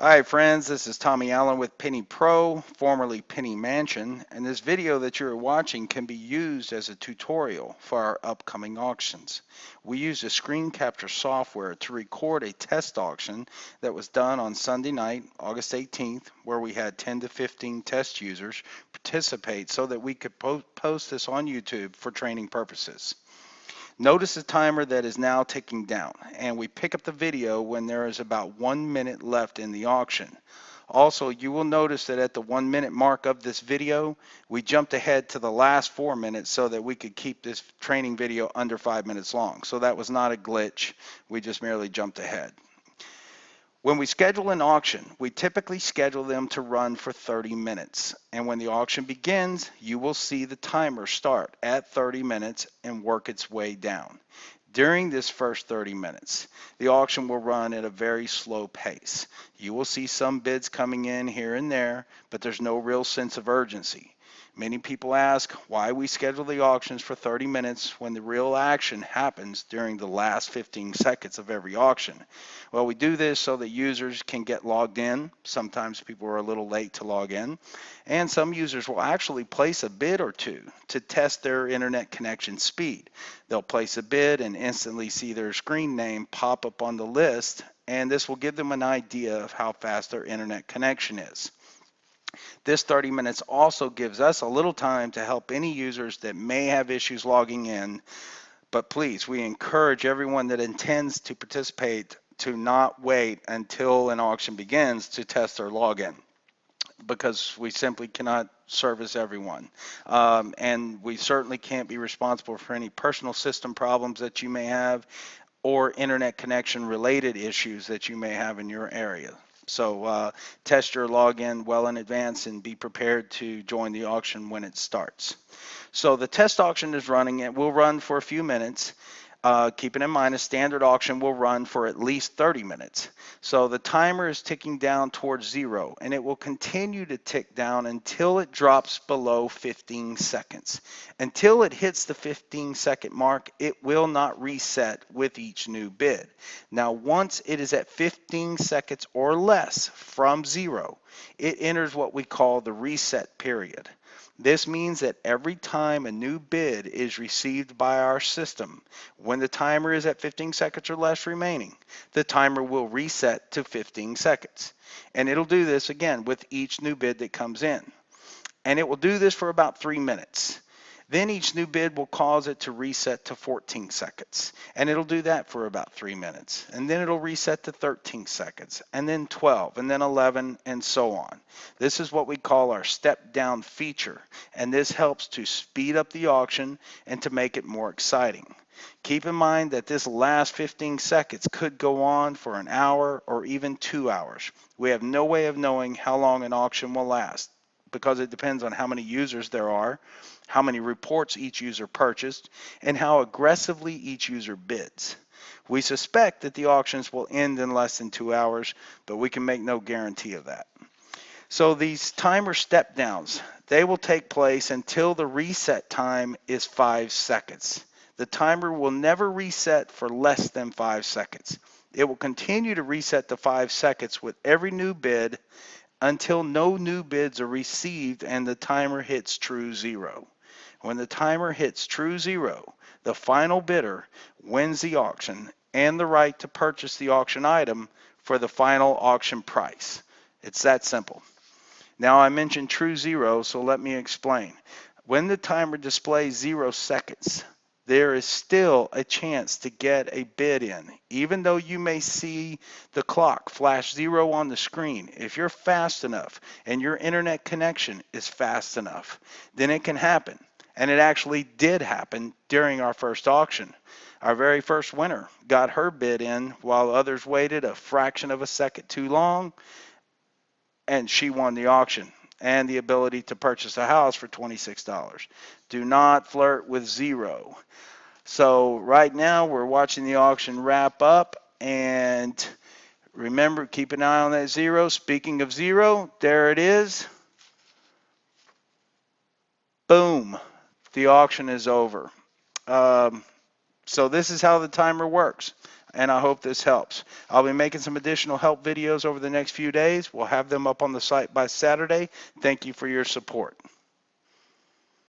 Hi friends, this is Tommy Allen with Penny Pro, formerly Penny Mansion, and this video that you're watching can be used as a tutorial for our upcoming auctions. We use a screen capture software to record a test auction that was done on Sunday night, August 18th, where we had 10 to 15 test users participate so that we could post this on YouTube for training purposes. Notice the timer that is now ticking down, and we pick up the video when there is about 1 minute left in the auction. Also, you will notice that at the 1 minute mark of this video, we jumped ahead to the last 4 minutes so that we could keep this training video under 5 minutes long. So that was not a glitch. We just merely jumped ahead. When we schedule an auction, we typically schedule them to run for 30 minutes. And when the auction begins, you will see the timer start at 30 minutes and work its way down. During this first 30 minutes, the auction will run at a very slow pace. You will see some bids coming in here and there, but there's no real sense of urgency. Many people ask why we schedule the auctions for 30 minutes when the real action happens during the last 15 seconds of every auction. Well, we do this so that users can get logged in. Sometimes people are a little late to log in. And some users will actually place a bid or two to test their internet connection speed. They'll place a bid and instantly see their screen name pop up on the list, and this will give them an idea of how fast their internet connection is. This 30 minutes also gives us a little time to help any users that may have issues logging in. But please, we encourage everyone that intends to participate to not wait until an auction begins to test their login, because we simply cannot service everyone. And we certainly can't be responsible for any personal system problems that you may have or internet connection related issues that you may have in your area. So test your login well in advance and be prepared to join the auction when it starts. So the test auction is running. It will run for a few minutes. Keeping in mind, a standard auction will run for at least 30 minutes. So the timer is ticking down towards 0, and it will continue to tick down until it drops below 15 seconds. Until it hits the 15-second mark, it will not reset with each new bid. Now, once it is at 15 seconds or less from 0, it enters what we call the reset period. This means that every time a new bid is received by our system, when the timer is at 15 seconds or less remaining, the timer will reset to 15 seconds. And it'll do this again with each new bid that comes in. And it will do this for about 3 minutes. Then each new bid will cause it to reset to 14 seconds. And it'll do that for about 3 minutes. And then it'll reset to 13 seconds, and then 12, and then 11, and so on. This is what we call our step down feature. And this helps to speed up the auction and to make it more exciting. Keep in mind that this last 15 seconds could go on for an hour or even 2 hours. We have no way of knowing how long an auction will last, because it depends on how many users there are, how many reports each user purchased, and how aggressively each user bids. We suspect that the auctions will end in less than 2 hours, but we can make no guarantee of that. So these timer step downs, they will take place until the reset time is 5 seconds. The timer will never reset for less than 5 seconds. It will continue to reset to 5 seconds with every new bid until no new bids are received and the timer hits true 0. When the timer hits true 0, the final bidder wins the auction and the right to purchase the auction item for the final auction price. It's that simple. Now, I mentioned true 0, so let me explain. When the timer displays 0 seconds, there is still a chance to get a bid in. Even though you may see the clock flash 0 on the screen, if you're fast enough and your internet connection is fast enough, then it can happen. And it actually did happen during our first auction. Our very first winner got her bid in while others waited a fraction of a second too long, and she won the auction and the ability to purchase a house for $26. Do not flirt with 0. So right now we're watching the auction wrap up, and remember, keep an eye on that 0. Speaking of 0, there it is. Boom. The auction is over. So this is how the timer works. and I hope this helps. I'll be making some additional help videos over the next few days. We'll have them up on the site by Saturday. Thank you for your support.